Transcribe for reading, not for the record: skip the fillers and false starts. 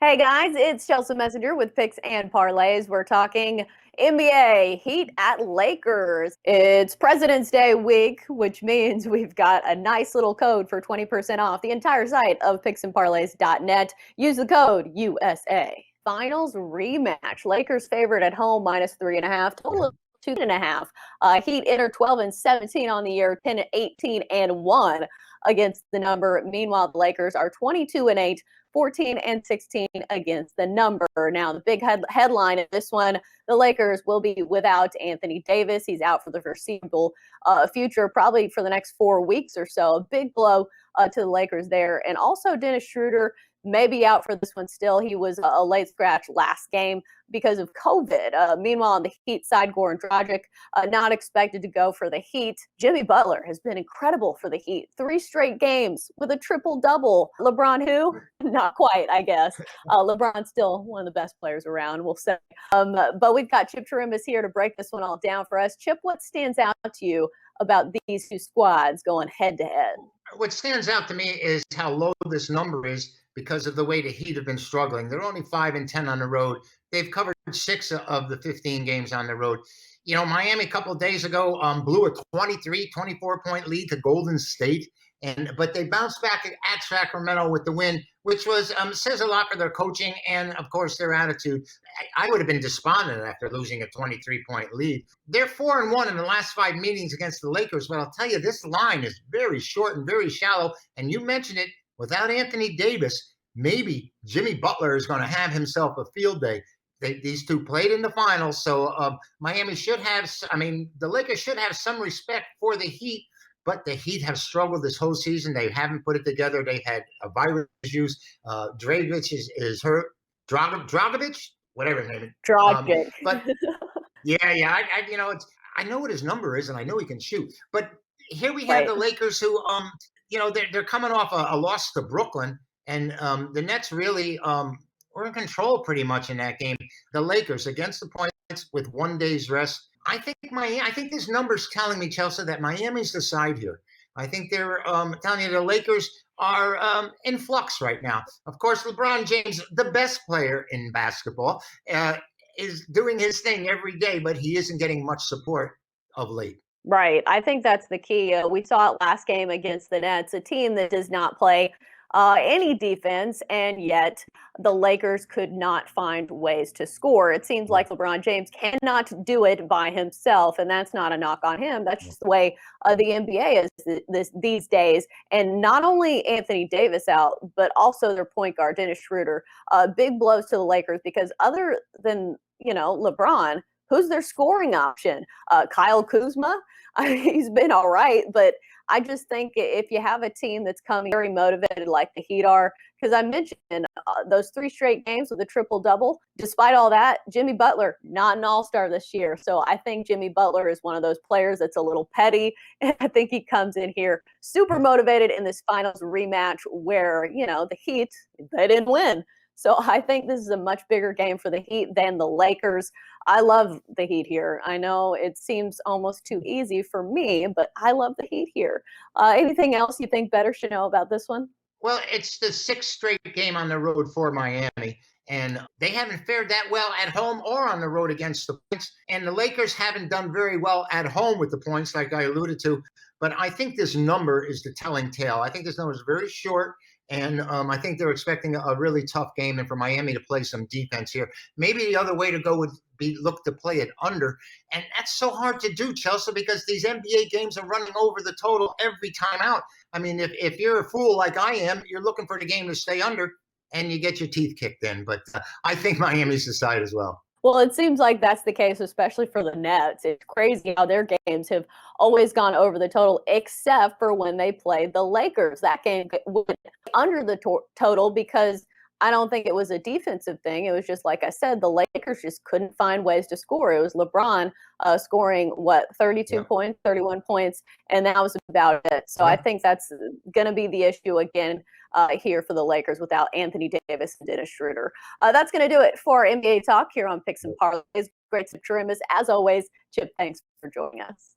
Hey guys, it's Chelsa Messenger with Picks and Parlays. We're talking NBA Heat at Lakers. It's President's Day week, which means we've got a nice little code for 20% off the entire site of picksandparlays.net. Use the code USA. Finals rematch. Lakers favored at home -3.5. Total of 2.5. Heat enter 12-17 on the year, 10-18-1 against the number. Meanwhile, the Lakers are 22-8. 14-16 against the number. Now, the big headline of this one, the Lakers will be without Anthony Davis. He's out for the foreseeable future, probably for the next 4 weeks or so. A big blow to the Lakers there. And also Dennis Schroeder may be out for this one still. He was a late scratch last game because of COVID. Meanwhile, on the Heat side, Goran Dragic not expected to go for the Heat. Jimmy Butler has been incredible for the Heat. 3 straight games with a triple-double. LeBron who? Not quite, I guess. LeBron's still one of the best players around, we'll say. But we've got Chip Chirimbes here to break this one all down for us. Chip, what stands out to you about these two squads going head-to-head? What stands out to me is how low this number is because of the way the Heat have been struggling. They're only 5-10 on the road. They've covered 6 of the 15 games on the road. You know, Miami a couple of days ago blew a 24-point lead to Golden State, but they bounced back at Sacramento with the win, which was says a lot for their coaching and, of course, their attitude. I would have been despondent after losing a 23-point lead. They're 4-1 in the last 5 meetings against the Lakers, but I'll tell you, this line is very short and very shallow. And you mentioned it, without Anthony Davis, maybe Jimmy Butler is going to have himself a field day. These two played in the finals, so Miami should have, the Lakers should have some respect for the Heat, but the Heat have struggled this whole season. They haven't put it together. They had virus issues. Dragic is hurt. Dragovic, whatever his name is. Dragic. But yeah, I know what his number is, and I know he can shoot. But here we have the Lakers who, they're coming off a loss to Brooklyn, and the Nets really were in control pretty much in that game. The Lakers against the points with 1 day's rest. I think this number's telling me, Chelsea, that Miami's the side here. I think they're telling you the Lakers are in flux right now. Of course, LeBron James, the best player in basketball, is doing his thing every day, but he isn't getting much support of late. Right. I think that's the key. We saw it last game against the Nets, a team that does not play any defense, and yet the Lakers could not find ways to score. It seems like LeBron James cannot do it by himself, and that's not a knock on him. That's just the way the NBA is these days. And not only Anthony Davis out, but also their point guard, Dennis Schroeder. Big blows to the Lakers because other than, LeBron, who's their scoring option? Kyle Kuzma? He's been all right, but I just think if you have a team that's coming very motivated like the Heat are, because I mentioned those 3 straight games with a triple-double, despite all that, Jimmy Butler, not an all-star this year. So I think Jimmy Butler is one of those players that's a little petty. And I think he comes in here super motivated in this finals rematch where, the Heat, they didn't win. So I think this is a much bigger game for the Heat than the Lakers. I love the Heat here. I know it seems almost too easy for me, but I love the Heat here. Anything else you think better should know about this one? Well, it's the 6th straight game on the road for Miami, and they haven't fared that well at home or on the road against the points. And the Lakers haven't done very well at home with the points, like I alluded to. But I think this number is the telling tale. I think this number is very short. And I think they're expecting a really tough game and for Miami to play some defense here. Maybe the other way to go would be look to play it under. And that's so hard to do, Chelsea, because these NBA games are running over the total every time out. I mean, if you're a fool like I am, you're looking for the game to stay under and you get your teeth kicked in. But I think Miami's the side as well. Well, it seems like that's the case, especially for the Nets. It's crazy how their games have always gone over the total, except for when they played the Lakers. That game went under the total because I don't think it was a defensive thing. It was just, like I said, the Lakers just couldn't find ways to score. It was LeBron scoring, 32 points, 31 points, and that was about it. So I think that's going to be the issue again here for the Lakers without Anthony Davis and Dennis Schroeder. That's going to do it for NBA Talk here on Picks and Parlays. Great to Chirimbes. As always, Chip, thanks for joining us.